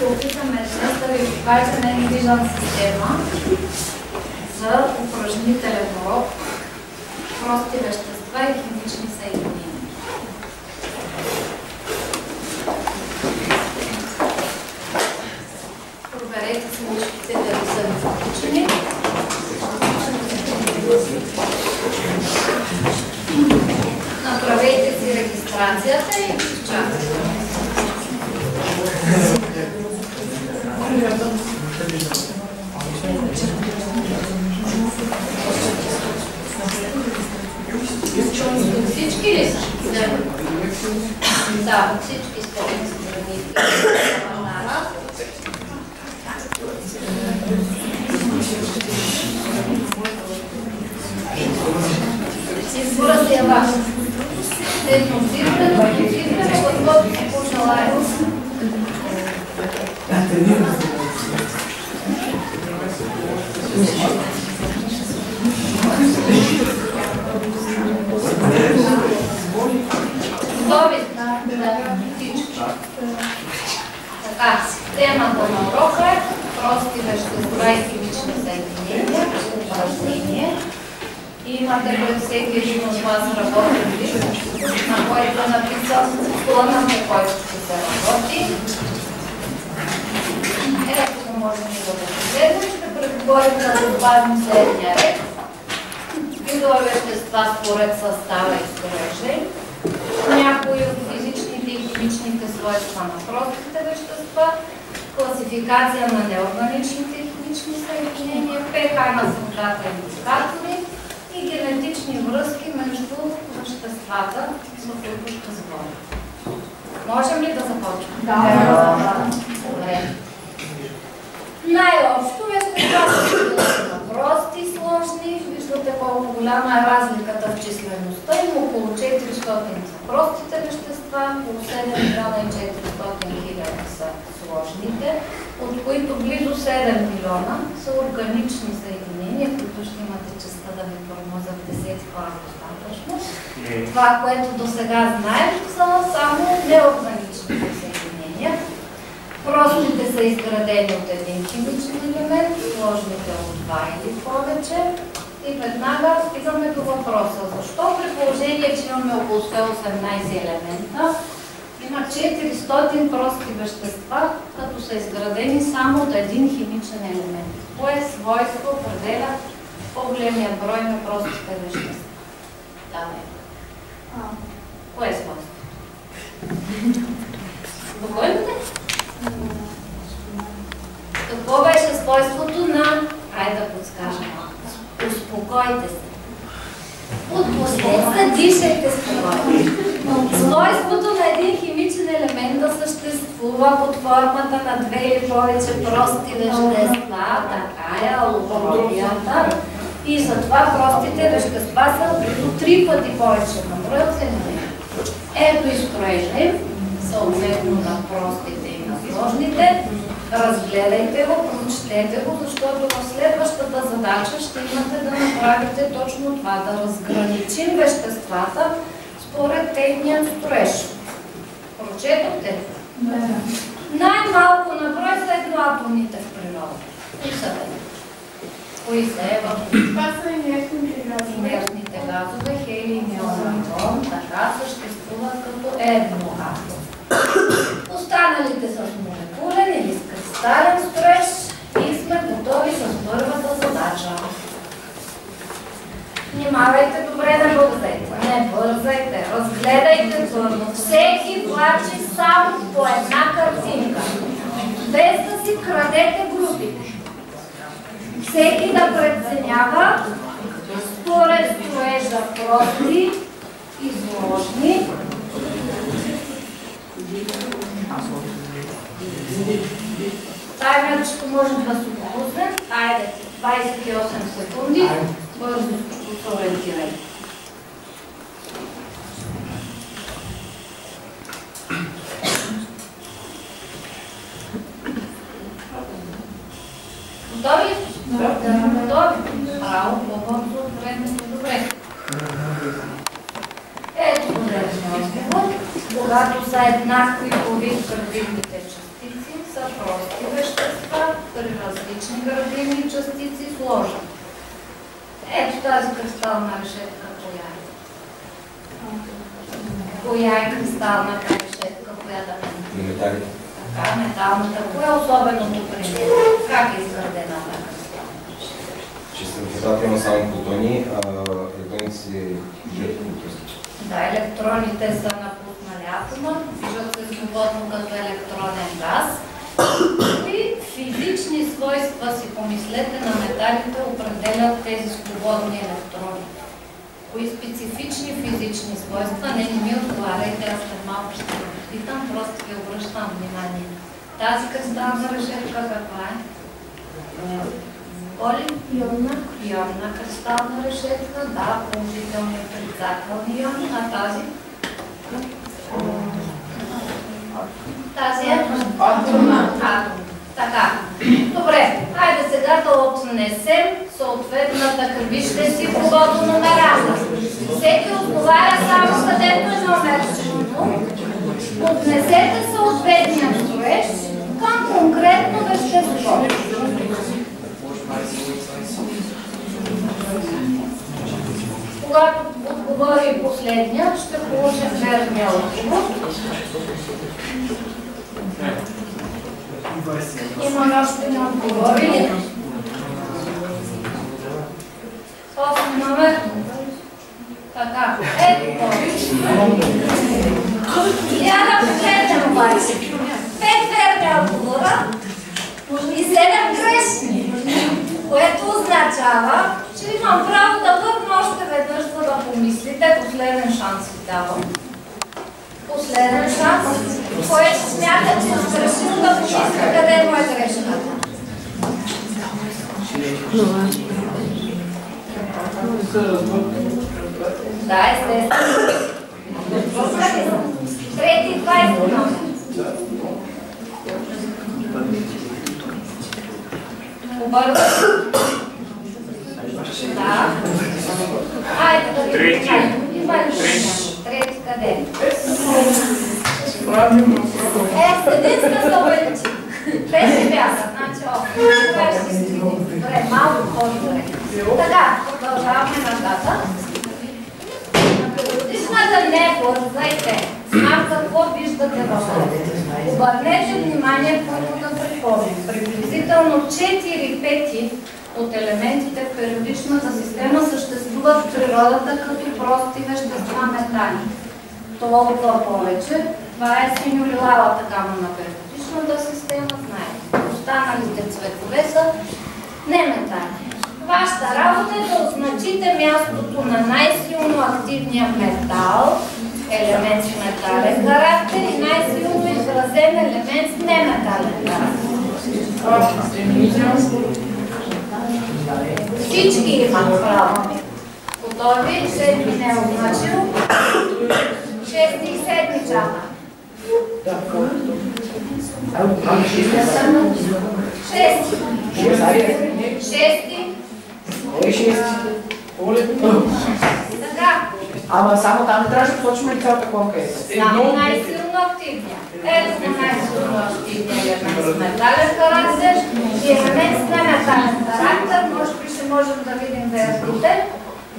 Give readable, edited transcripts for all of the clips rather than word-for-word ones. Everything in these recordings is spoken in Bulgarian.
се опитаме днес да ви покажем една виждана система за упражнителен урок, прости вещества и химични съединения. Проверете си мишките дали са ви включени. Направете си регистрацията и чакайте. Всички ли са? Да, всички сте регистрирани. Избора си е ваш. Едноцифрено, каквото си пожелаете. Готови всички. Така, темата на урока е прости вещества и химични съединения, упражнение. Имате пред всеки един от вас работен лист, на който е написан плана, по който ще се работи. Ето го можем и да го погледнем. Ще преговорим да добавим следния ред. Видове вещества според състава и строежа. Някои от физичните и химичните свойства на простите вещества, класификация на неорганичните и химични съединения, pH на средата и индикатори и генетични връзки между веществата, за които ще говорим. Можем ли да започнем? Да. Добре. Най-общо веществата са прости и сложни. Виждате колко голяма е разликата в числеността. Има около 400 са простите вещества, около 7 милиона и 400 хиляди са сложните, от които близо 7 милиона са органични съединения, които ще имате честа да ви промоза в 10 клас достатъчно. Това, което до сега знаем, са само неорганичните съединения. Простите са изградени от един химичен елемент, сложните от два или повече. И веднага стигаме до въпроса. Защо при положение, че имаме около 118 елемента, има 400 прости вещества, като са изградени само от един химичен елемент? Кое свойство определя по-големия брой на простите вещества? Давай. Кое свойство? Доволно ли? Какво беше свойството на... Хайде да подскажем. Успокойте се. От последствие дишайте спокойно. Свойството на един химичен елемент да съществува под формата на две или повече прости вещества, така е алографията, и затова простите вещества са близо 3 пъти повече на брой от елементи. Ето изстроежа, съответно на простите и на сложните. Разгледайте го, прочетете го, защото в следващата задача ще имате да направите точно това, да разграничим веществата според техния строеж. Прочетохте? Да. Най-малко на брой са едноатомните в природа. Кои са те? Кои са? Това са инертните газове. Инертните газове, хелий, неон, аргон, така съществуват като едноатом. Останалите с молекулен или с кристален строеж и сме готови с първата задача. Внимавайте добре, да бързайте. Не бързайте, разгледайте твърдо. Всеки плаче само по една картинка, без да си крадете групите. Всеки да преценява според строежа прости и сложни. Таймерчето може да се допусне. Айде, 28 секунди. Бързо се ориентирайте. Готови ли? Да. Готови? Браво, по-бързо от времето. Добре. Ето го днешния отговор. Когато са еднакви по вид градивните частици, са прости вещества, при различни градивни частици, сложни. Ето тази кристална решетка, коя е? Коя е кристална решетка, коя да е? Металите. Така, металната. Кое е особеното при нея? Как е изградена тази кристална решетка? Че средата има само протони, а електроните си движат по кръста. Да, електроните са напуснали атома, движат се свободно като електронен газ. И физични свойства, си помислете, на металите определят тези свободни електрони. Кои специфични физични свойства? Не ми отговаряйте, аз след малко ще ви питам, просто ви обръщам внимание. Тази кристална решетка каква е? Оли? Ионна кристална решетка, да, положителни и отрицателни иони, а тази? Тази е? Атомна. Така. Добре, хайде сега да отнесем съответната, вижте си погодно номерата. Всеки отговаря само където е номер 1. Отнесете съответния строеж към конкретно вещество. Когато отговори последния, ще получим верния отговор. Имаме още не отговорили. 8 номер. Така, ето я да погледнем обаче. 5 верни отговора и 7 грешни, което означава, че имам право да върна още веднъж, за да помислите. Последен шанс ви давам. Последен шанс, който смята, че е сгрешил, да помисли къде му е грешната. Да, естествено. Трети 20 номер. Обървай. Да. Айде да ви покажем. Трети къде? Сединска събълчи. Те бяха, значи 8. Това ще си видим. Добре, малко по-добре. Така, продължаваме нататък. На периодичната небързайте. Знам какво виждате в това. Обърнете внимание, първо да припомним. Приблизително 4/5 от елементите в периодичната система съществуват в природата като прости вещества метали. Толкова повече. Това е синьо-лилавата гама на периодичната система, знаете. Останалите цветове са неметали. Вашата работа е да означите мястото на най-силно активния метал, елемент с метален характер, и най-силно изразен елемент с неметален характер. Всички имат право. Готови? 7 не е означил. 6 и 7 чака. 6. Така. Ама само там не трябваше да почваме цялата клонка. Само най-силно активния. Ето най-силно активния елемент с метален характер и елемент с неметален характер. Може би ще можем да видим версите.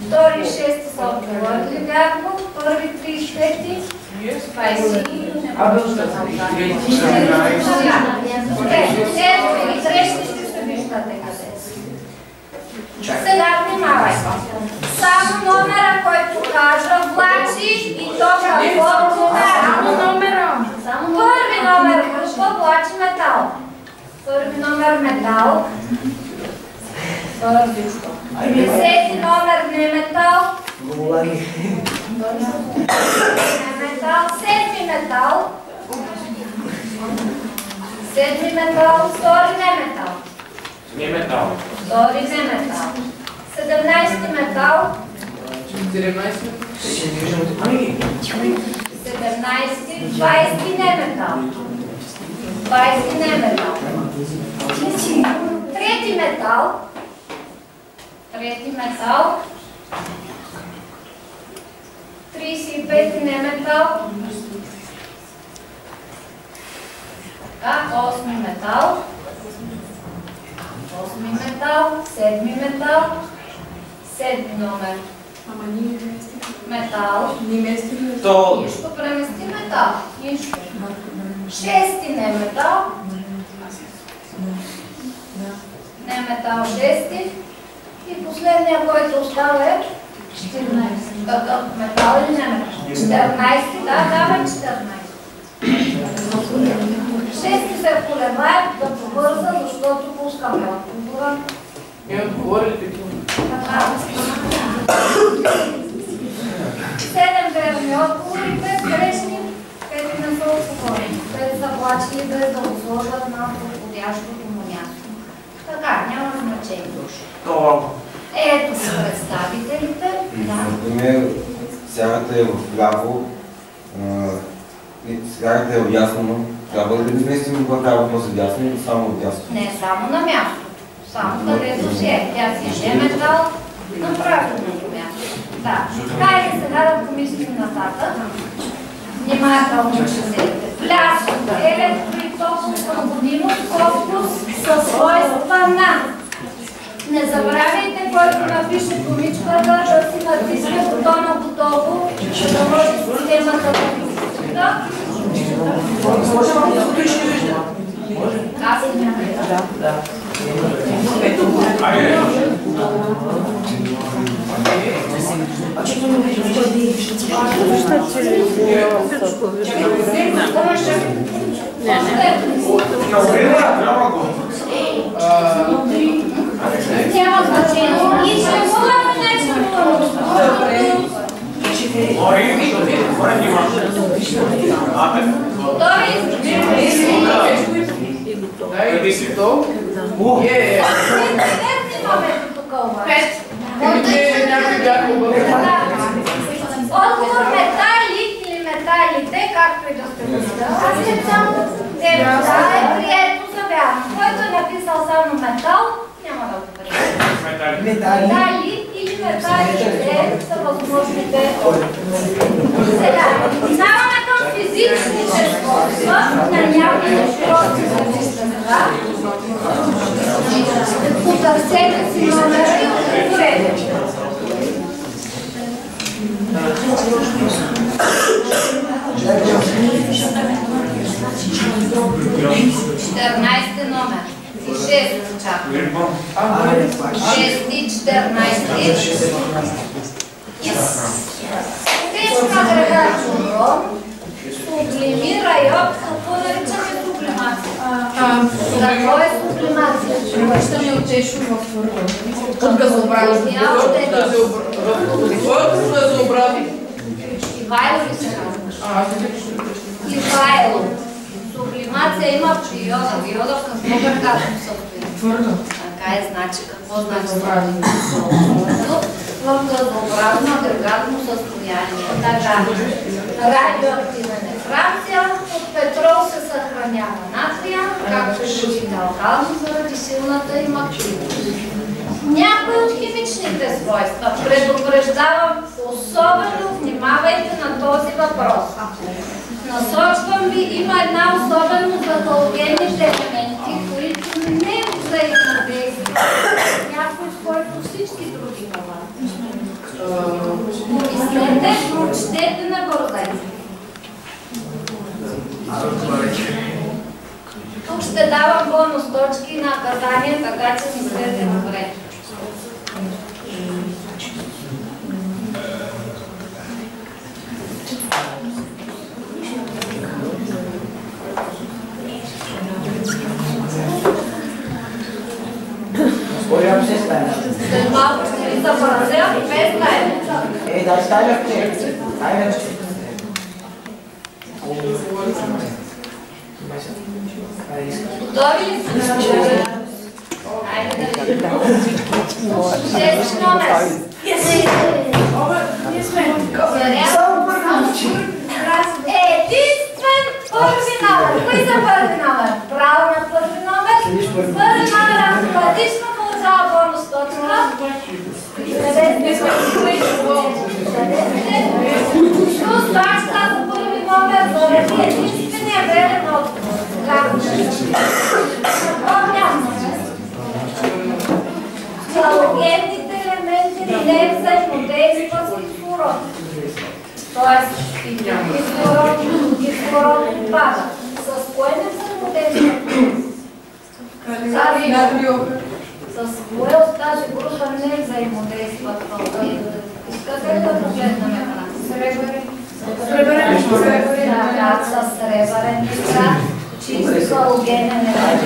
Втори и 6 са отговорили вярно. Първи 35. Това е си. Добре, ето и грешните ще виждате къде. Сега внимавай. Само номера, който кажа, влачи и то какво номера. Първи номер, какво влачи метал? Първи номер метал. Десети номер не метал. Не метал. Седми метал. Седми метал. Втори не метал. Не метал. Втори не метал. 17 метал. 17, 20 не метал. 20 не метал. Трети метал. Трети метал. 35 не метал. Така, 8 метал, 8 метал, 7 метал, 7 номер. Ама ние местим. Метал. Ние местим. Нищо, премести метал. Нищо. 6 не метал. Не метал 6. И последния, който остава е 14. Метал или не метал? 14, да, давай 14. 6 се колебае да побърза, защото пускаме отговора. Не отговорили такива. 7 верни отговори, 5 грешни, 5 не са отговорени. 5 са плачили без да го сложат на подходящото му място. Така, няма значение. Ето са представителите. Например, сярата е вляво, сярата е вдясно. Трябва да изместим вляво, после вдясно или само вдясно? Не, само на място. Само където си е. Тя си е метал на правилното място. Да. Хайде сега да помислим нататък. Внимателно ще вземете. Плясък, електро и топлопроводимост, корпус със свойства на. Не забравяйте, който напише комичката, да си натисне бутона готово, за да може системата да ви да. Може малко и ще вижда. Как си не Да, да. Няма значение. И ще мога нещо отговор метали или металите, както и да сте мисляли. Аз след само е прието за вярно. Който е написал само метал, няма да го приема. Метали или металите са възможните. Сега, минаваме към физичните свойства на някои широки вещества. Потърсете си номера и отговорете. Четирнадесети номер. И 6 чака. 6 и 14. Тежка агрегатно ром. Сублимира йод. Какво наричаме сублимация? Какво е сублимация? Превръщаме от тежко в твърдо. От газообразно. Газообразно. Ивайло ли се казва? Ивайло. Сублимация има при йода. Йода в какво агрегатно състояние? Твърдо. Така е, значи какво значи сублимация? В газообразно агрегатно състояние. Така, радиоактивен е Франция, от петрол се съхранява натрия, както и другите алкални заради силната им активност. Някои от химичните свойства предупреждавам, особено внимавайте на този въпрос. Насочвам ви, има една особеност за галогенните елементи, които не взаимодействат с някой, с който всички други могат. Помислете, прочетете на бързайте. Тук ще давам бонус точки и наказания, така че мислете добре. След малко ще ви събразя без тайна. Да ставя в текст. Готови ли сте? Айде да видим. 6 номер. Единствен първи номер. Кои са първи номер? Право на първи номер. Първи номер автоматично получава бонус точка. Плюс баща за първи номер заради единствения верен отговор. въглерод отпада. С кое не взаимодействат? С кое от тази група не взаимодействат? Искате ли да погледнем една? Сребърен нитрат, с сребърен нитрат, чист халогенен елемент.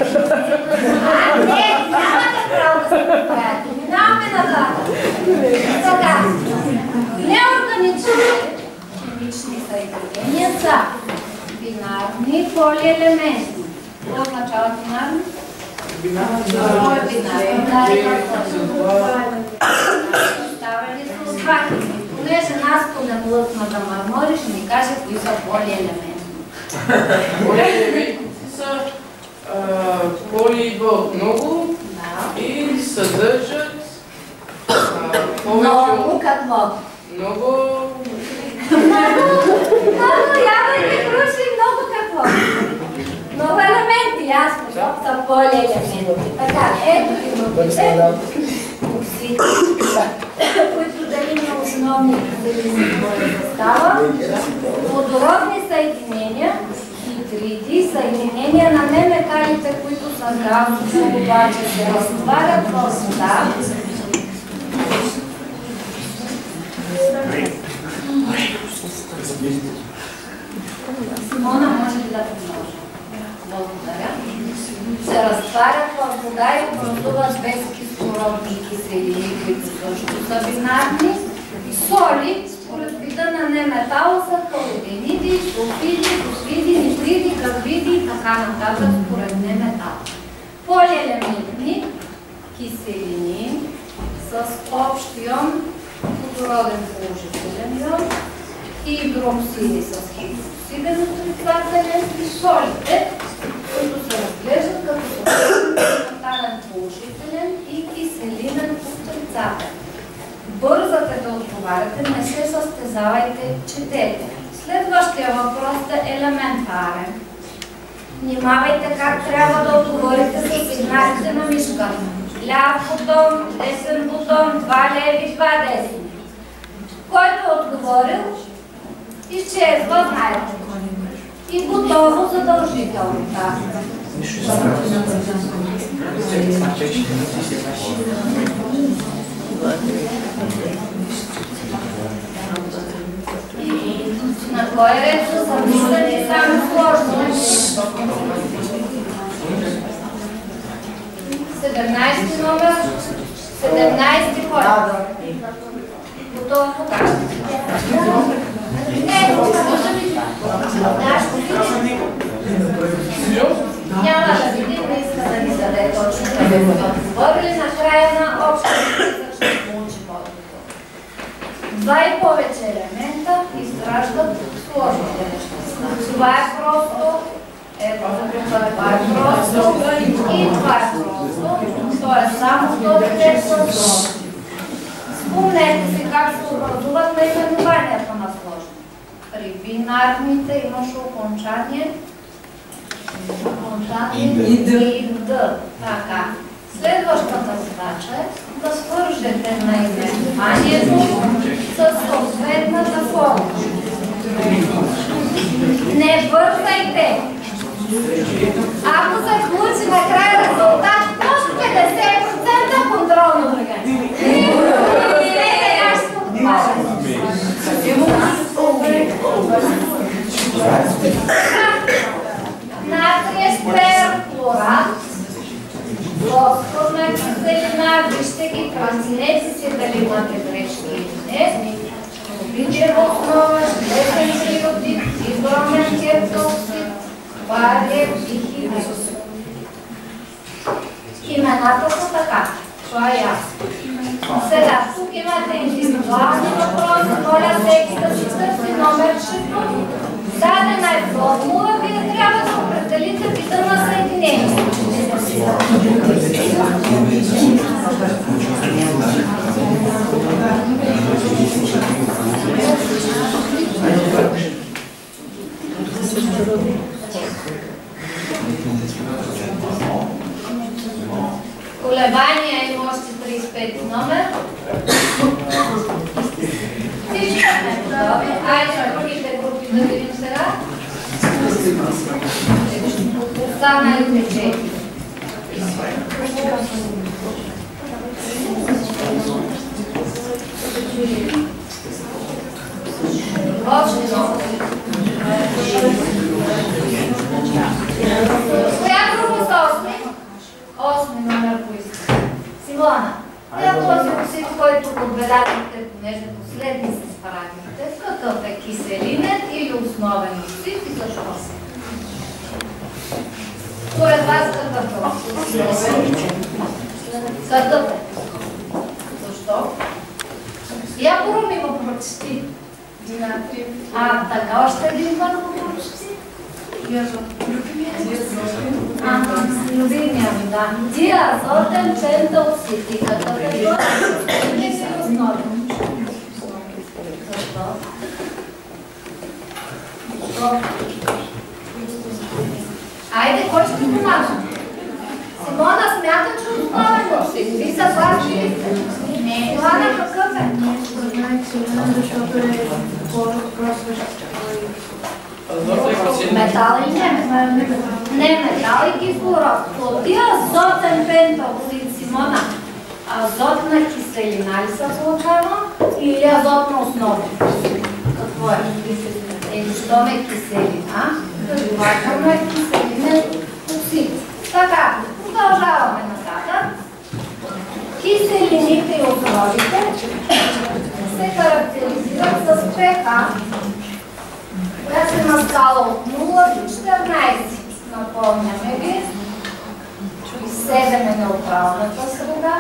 Не, нямате право да се поправяте. Минаваме нататък. Така, неорганичните химични съединения са бинарни полиелементи. Какво означава бинарни? Какво е бинарни? Оставени са озваките. Понеже нас по неплътната мармори ще ни каже кои са полиелементи. Полиелементите са поли идва от много и съдържат повече Много какво? Много... Ябълки, круши, много какво? Много елементи, ясно, защото са полиелементи. Така, ето имате които делим на основни състава, водородни съединения, хидриди, съединения на неметалите, които са газови, обаче се разтварят в вода. Симона, може ли да продължа? Благодаря. Се разтварят в вода и образуват безкислородни киселини, които също са бинарни. Соли, според вида на неметала, са халогениди, сулфиди, фосфиди, нитриди, карбиди и така нататък според неметала. Полиелементни киселини с общ ион, водороден положителен ион, хидроксиди с хидроксиден отрицателен и солите, които се разглеждат като метален положителен и киселинен отрицателен. Бързате да отговаряте, не се състезавайте, четете. Следващия въпрос е елементарен. Внимавайте как трябва да отговорите с сигналите на мишката. Ляв бутон, десен бутон, 2 леви, 2 десни. Който е отговорил, изчезва, знаете. И готово задължително. На кой ред са записани само сложно? 17 номер, 17 кой? Готово покажа. Не, няма да видим, не иска да ни даде точно къде са отговорили. Накрая на общия списък ще получи отговор. 2 и повече елемента изграждат сложните вещества. Това е просто, ето, това е просто и това е просто. То е само до сложно. Спомнете си как се образуват наименованията на сложни. При бинарните имаше окончание и д. Така. Следващата задача е да свържете наименованието с съответната форма. Не бързайте! Ако се получи накрая резултат, може 50% контролно време. Натриев перхлорат, фосфорна киселина, вижте ги, преценете си дали имате грешки или не. Обичева основа, жлезен триодит, хидромен кертоксид, бариев и хидроксид. Имената са така, това е ясно. Сега, тук имате индивидуални въпроси, моля всеки да си търси номерчето. Дадена е формула, вие трябва да определите вида на съединението. Колебания има още 35 номер. Всички сме готови. Айде другите групи да видим сега. Останалите 4. Коя група са 8? 8 номер поиска. Симона, коя този оксид, който отбелязахте, понеже последни се справихте, какъв е киселинен или основен оксид и защо? Според вас какъв е? Какъв е? Защо? Я Борум има прочети. Динатриев. Така, още един път го прочети. Любимия ми, да. Диазотен пентоксид. И какъв е това? Не си основен. Защо? Защо? Айде, кой ще ти помага? Симона смята, че основен оксид. Ви съгласни ли сте? Не. Това на какъв е? Защото е по-просващ. Метал и не метал и кислород. По диазотен пентоксид, Симона, азотна киселина ли се получава или азотна основа? Какво е? Щом е киселина, следователно е киселинен оксид. Така, продължаваме нататък. Киселините и основите се характеризират с pH, която е на скала от 0 до 14. Напомняме ви, 7 е неутралната среда,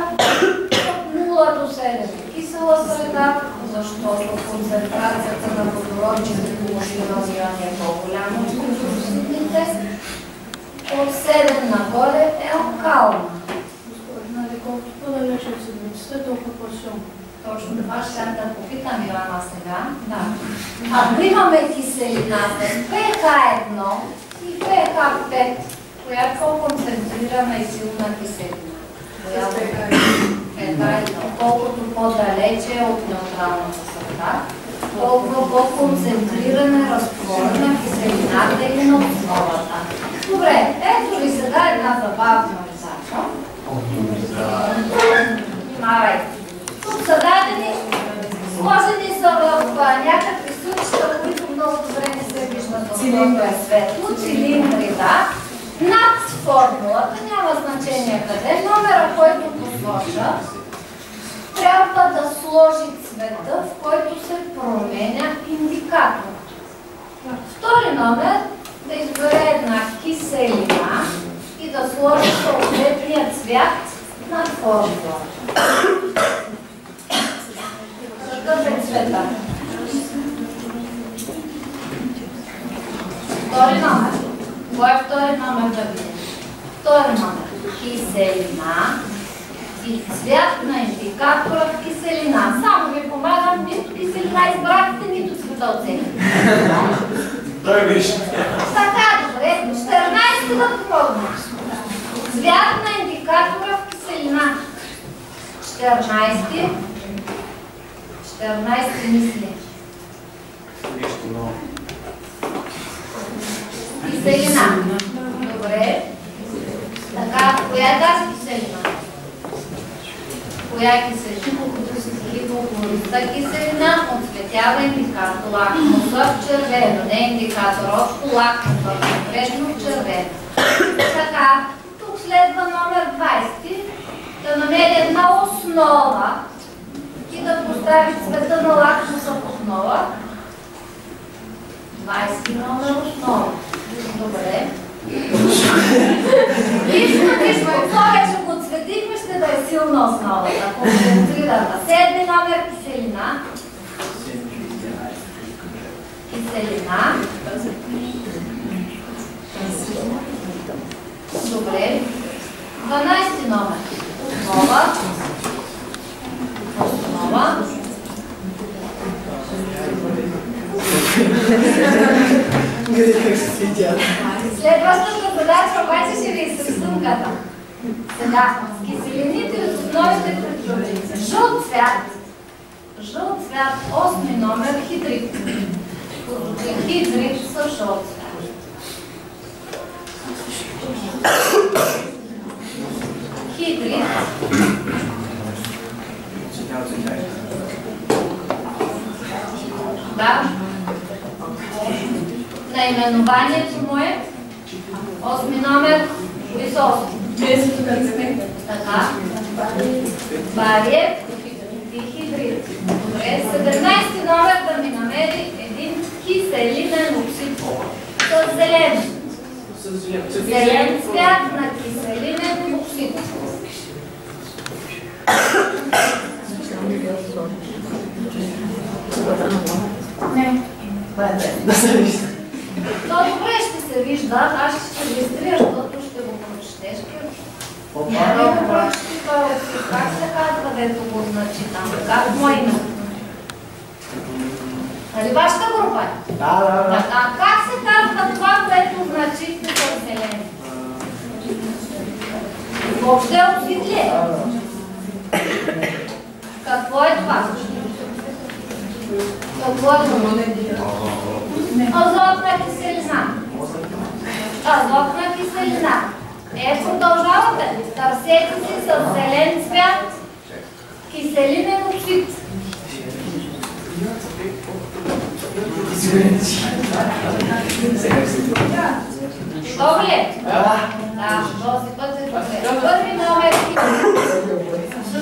от 0 до 7 е кисела среда, защото концентрацията на водород и хлорирани иони е по-голяма от хлоросидните. От 7 нагоре е алкална. Колкото по-далече от седмицата, толкова по-силно. Точно това ще да попитам Йоанна сега. Да. Ако имаме киселина с pH1 и pH5, коя е по-концентрирана и силна киселина? pH1. Колкото по-далече от неутралната среда, толкова по-концентрирана е разтворена киселината или на основата. Добре, ето ви сега една забавна задача. Внимавайте. Тук са дадени, сложени са в някакви случаи, които много добре не се виждат, защото е светло, цилиндри, да. Над формулата, няма значение къде, номера, който посоча, трябва да сложи цвета, в който се променя индикатор. Втори номер, да избере една киселина и да сложи съответния цвят над формула. Какъв е цвета? Втори номер. Кой е втори номер да видим? Втори номер. Киселина и цвят на индикатора в киселина. Само ви помагам, нито киселина избрахте, нито цвета оценихте. Той виж. Така, добре. 14 да помогна. Цвят на индикатора в киселина. 14 мисли. Киселина. Добре. Така, коя е тази киселина? Коя е киселина? Хипохлориста киселина отцветява индикатор лакмуса в червено. Не индикатор, общо лакмуса, конкретно в червено. Така, тук следва номер 20. Да намери една основа и да постави цвета на лакмуса в основа. 20 номер основа. Добре. Вижте, повече го цветихме, ще да е силна основата. Концентрирана. 7 номер киселина. Киселина. Добре. 12 номер. Основа. Основа. Следващата задача обаче ще ви изрисунката. Сега, с киселините и основите приключим. Жълт цвят. Жълт цвят, 8 номер, хидрид. Хидрид са жълт цвят. Наименованието му е 8 номер. Кои са 8? Така. Бариев дихидрид. Добре. 17 номер да ми намери един киселинен оксид с зелен. Зелен цвят на киселинен оксид. Не. То добре ще се вижда, аз ще се регистрира, защото ще го прочетеш. Няма да прочети това оксид. Как се казва, дето го значи там? Как му е името? Нали вашата група е? Да. А как се казва това, което значихте с зелен? Въобще оксид ли е? Какво е това? Какво е това? Азотна киселина. Азотна киселина. Продължавате. Търсете си с зелен цвят киселинен оксид. Готов ли е? Да, този път е добре. Първи номер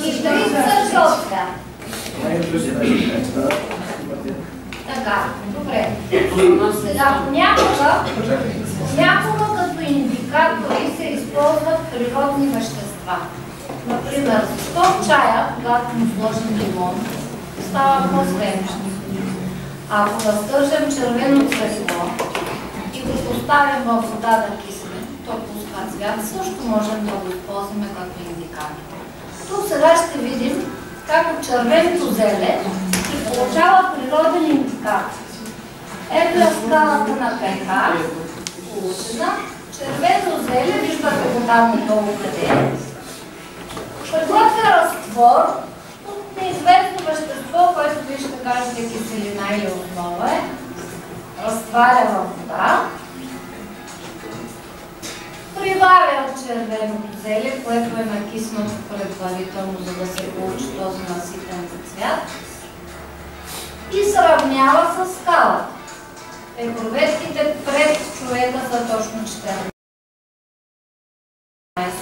хидрид с жълт цвят. Така, добре. Сега, някога като индикатори се използват природни вещества. Например, защо в чая, когато му сложим лимон, става по-свежен? Ако разтържем червено цвекло и го поставим във вода да кисне, то пуска цвят, също можем да го използваме като индикатор. Тук сега ще видим как от червеното зеле се получава природен индикатор. Ето е скалата на pH, получена. Червено зеле, виждате го там отдолу къде е. Приготвя разтвор от неизвестно вещество, което вие ще кажете киселина или основа е. Разтваря във вода. Прибавя червеното зеле, което е накиснато предварително, за да се получи този наситен цвят. И сравнява с скалата. Проверките пред човека са точно 14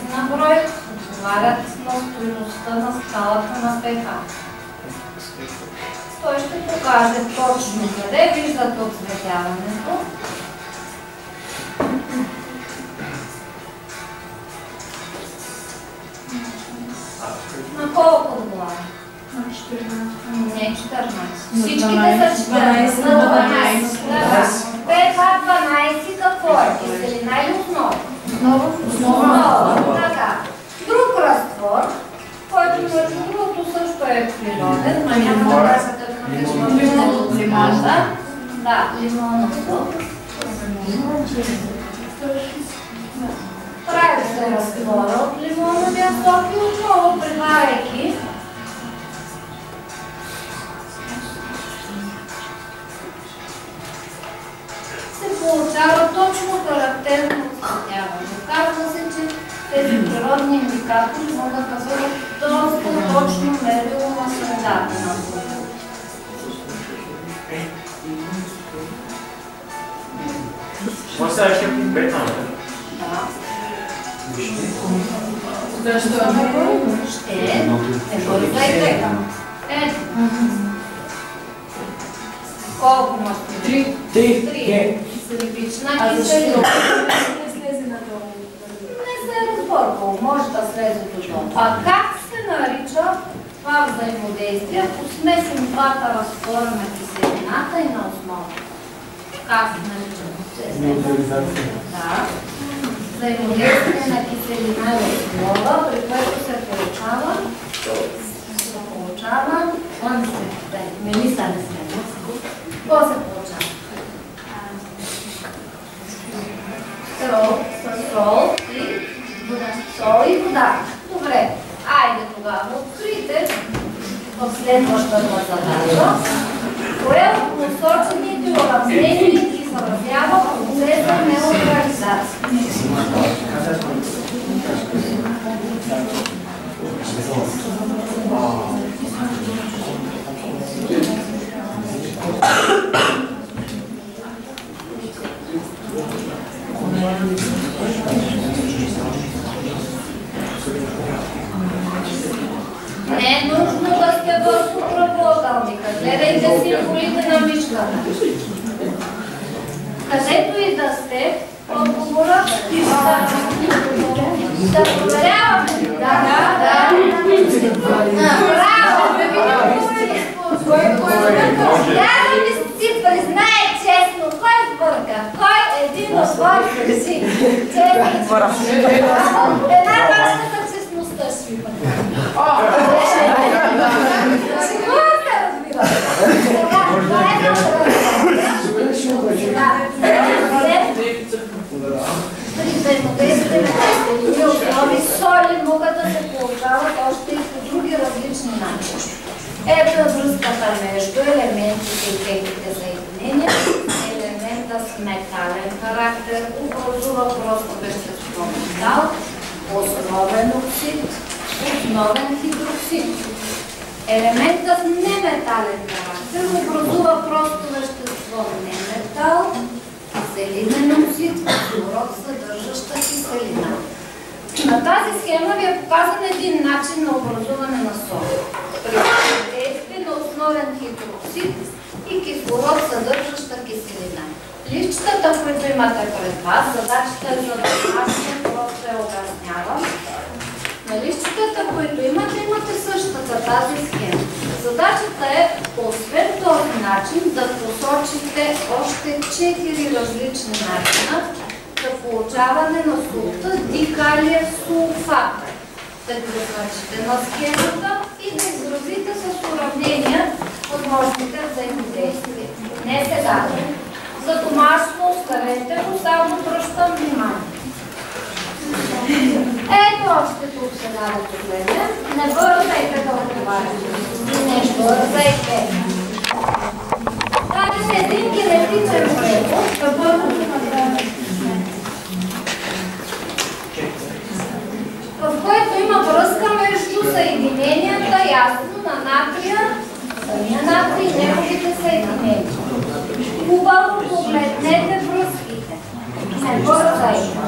на брой, отговарят на стойността на скалата на pH. Той ще покаже точно къде виждате оцветяването. На колко отговаря? На 14. Не 14. Всичките са 14. На 12. pH 12 какво е? Киселина или основа? Основа. Така. Друг разтвор, който между другото също е природен, но няма да кажа какъв е от лимона. Да, лимонов сок. Прави се разтвора от лимоновия сок и отново прибавяйки се получава точно характерно оцветяване. Казва се, че тези природни индикатори могат да бъдат доста точно мерило на средата на продукта. Това сега ще пипетаме. Да. Защо е напълно? Ще бързайте. Ето. Колко маски? 3. Сребична киселина. Не слезе надолу. Не се е разбъркало, може да слезе додолу. А как се нарича това взаимодействие, ако смесим двата разтвора на киселината и на основата? Как се нарича? Неутрализация. Да. Взаимодействие на киселина и основа, при което се получава Мелиса не сме. Какво се получава? Сол и вода. Добре. Айде тогава открийте в следващата задача, кое от посочените уравнения изразява процеса неутрализация. Не е нужно да сте върху правоъгълника. Гледайте символите на мишката. Където и да сте, отговора да проверяваме. Да. Браво! Трябва да ми си признае честно, кой сбърка, кой един от вас си. Една точка за честността ще ви бъде. Сигурно се разбира. Основи соли могат да се получават още и по други различни начини. Ето връзката между елементите и техните съединения. Елемента с метален характер образува просто вещество метал, основен оксид, основен хидроксид. Елемента с неметален характер образува просто вещество неметал, киселинен оксид, кислород, съдържаща киселина. На тази схема ви е показан един начин на образуване на сол. При действие на основен хидроксид и кислород, съдържаща киселина. Листчетата, които имате пред вас, задачата е за домашно, просто я обяснявам. На листчетата, които имате същата тази схема. Задачата е, освен този начин, да посочите още 4 различни начина за получаване на солта дикалиев сулфат. Да ги закачите на схемата и да изразите с уравнения възможните взаимодействия. Не сега. За домашно оставете го, само обръщам внимание. Ето още тук сега да погледнем. Не бързайте да отговаряте. Не бързайте. Това е един генетичен превод. В който има връзка между съединенията, ясно, на натрия, самия натрий и неговите съединения. Хубаво погледнете връзките. Не бързайте.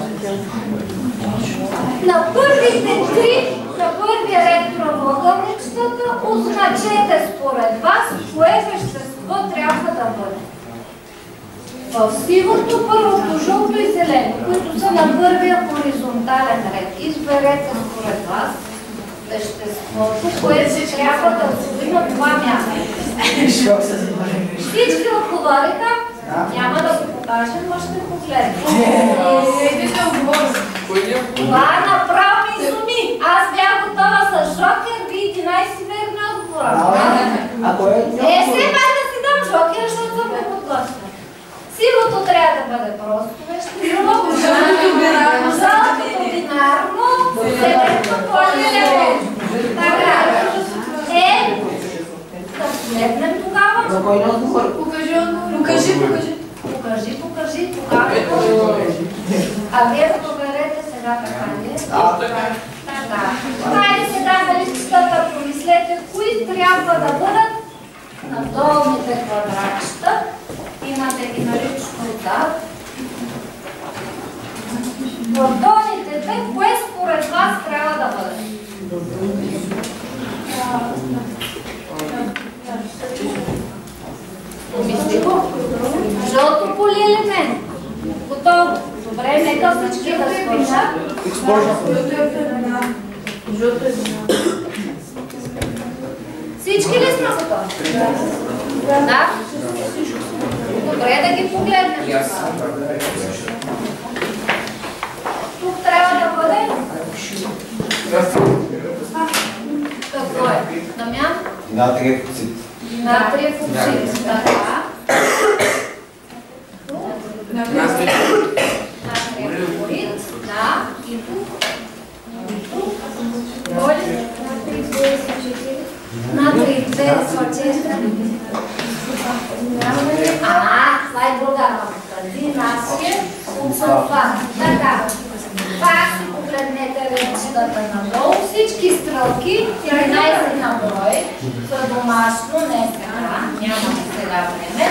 На първите 3, на първия ред правоъгълничетата, означете според вас, кое вещество трябва да бъде. В сивото, първото, жълто и зелено, които са на първия хоризонтален ред, изберете според вас веществото, което трябва да стои на това място. Всички отговориха, няма да го покажем, но ще погледнем. Това направо ми изуми. Аз бях готова с жокер, ви 11 верни отговора. Все пак да си дам жокер, защото съм ме подготвила. Сивото трябва да бъде просто вещество, жълтото бинарно, зеленото полиелемент. Така. Да погледнем тогава. Покажи. Тогава. А вие проверете сега така ли? Така. Хайде сега на листата помислете, кои трябва да бъдат на долните квадратчета. Имате ги налично отзад. В долните две, кое според вас трябва да бъде? Помисли го. Жълто полиелемент. Готово. Добре, нека всички да свършат. Всички ли сме готови? Да? Добре, да ги погледнем. Тук трябва да бъде? Какво е? Дамян? Натриев оксид. Натриев оксид. Така. Натриев хлорид. Да. И тук? Натрий 2 това е друга работа. Динасия сулфат. Така. Пак си погледнете речетата надолу. Всички стрелки, 11 на брой, за домашно, не сега, нямаме сега време,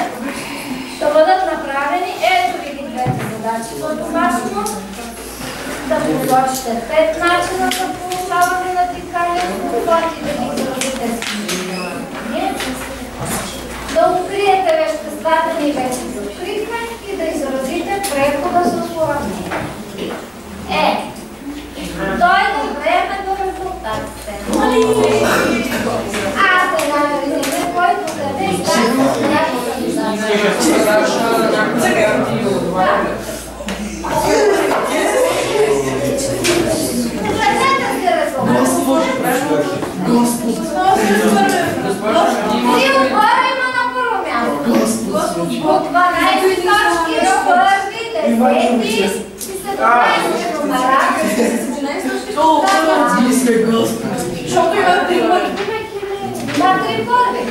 да бъдат направени. Ето ви ги двете задачи. задачи по домашно, да посочите 5 начина за получаване на дихание с подход и да ги изразите с внимание. Да откриете веществата, ни вече ги открихме, и да изразите прехода с уравнение. Дойде време до резултатите. Аз сега да видим който къде и и отгоре има на първо място. От 12 точки до първи, 10 и се добавите номера. Защото има 3 първи. Да, 3 първи.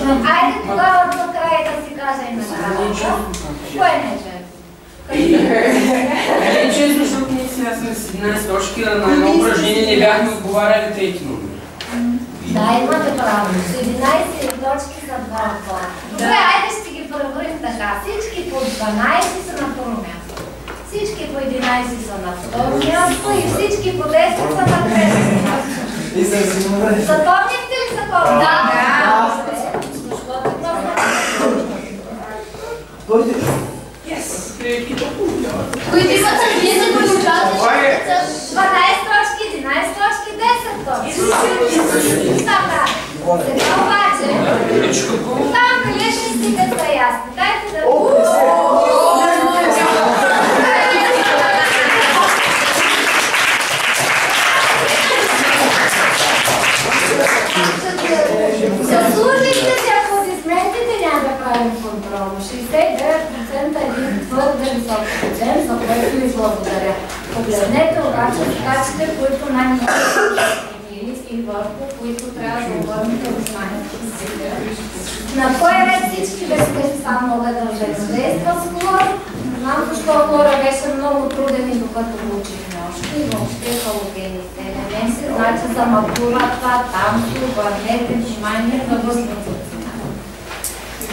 Айде тогава до края да си кажа имената. Кое не е? Честно, защото ние сега сме с 11 точки, на едно упражнение не бяхме отговаряли трети номер. Да, имате право. С 11 точки за 2 отбора. Добре, айде ще ги преброим така. Всички по 12 са на първо място. Всички по 11 са на второ място и всички по 10 са на трето място. Запомнихте ли закон? Да. Които имат вие получавате 12 точки, 11 точки, 10 точки. Така. Сега обаче, там прилежниците са ясни. Дайте да... Заслужихте си аплодисментите, няма да правим контрол. 69% е един твърде висок процент, за което ви благодаря. Погледнете обаче задачите, които най-много са и върху, които трябва да обърнете вниманието. На кой ред всички вещества могат да взаимодействат с хлор? Не знам защо хлора беше много труден и докато го учихме още и въобще халогените елементи. Значи за матура това, там си обърнете внимание на възможността.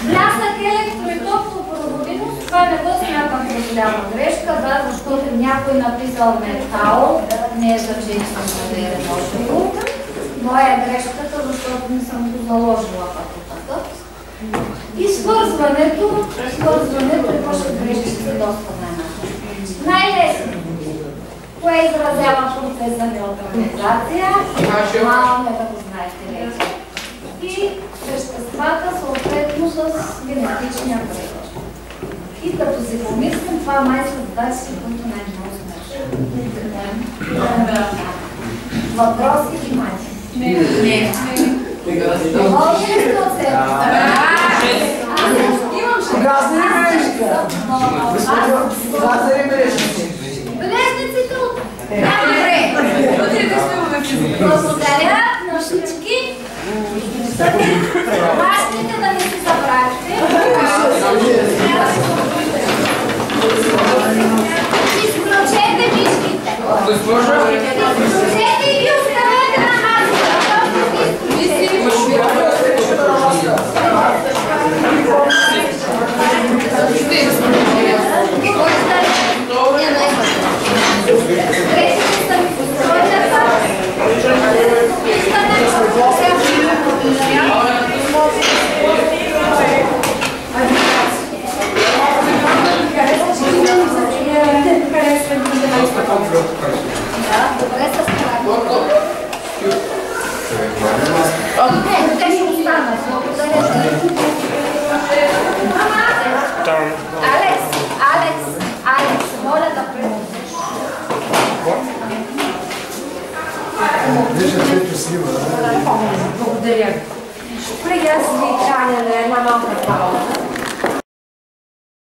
Блясък, електро и топлопроводимост, това не го смятам за голяма грешка, да, защото някой написал метал, не е значително да е едно. Моя е грешката, защото не съм го заложила като такъв. И свързването и може грешките доста най-малко. Най-лесно. Кое изразява процеса неутрализация? Малко да го знаете вече. И веществата съответно с генетичния превод. И като си помислим, това май са задачи, които най-много смешат. Въпроси и май. Не. Може ли сте от себе? Газари бележници. Бележниците от... Добре. Благодаря на всички. Важните да не си забравите. Изключете мишките. Изключете и оставете на масата. Добре с крак. Те ще останат. Алекс, моля да пренесеш. Благодаря. Преди аз ви каня на една малка пауза.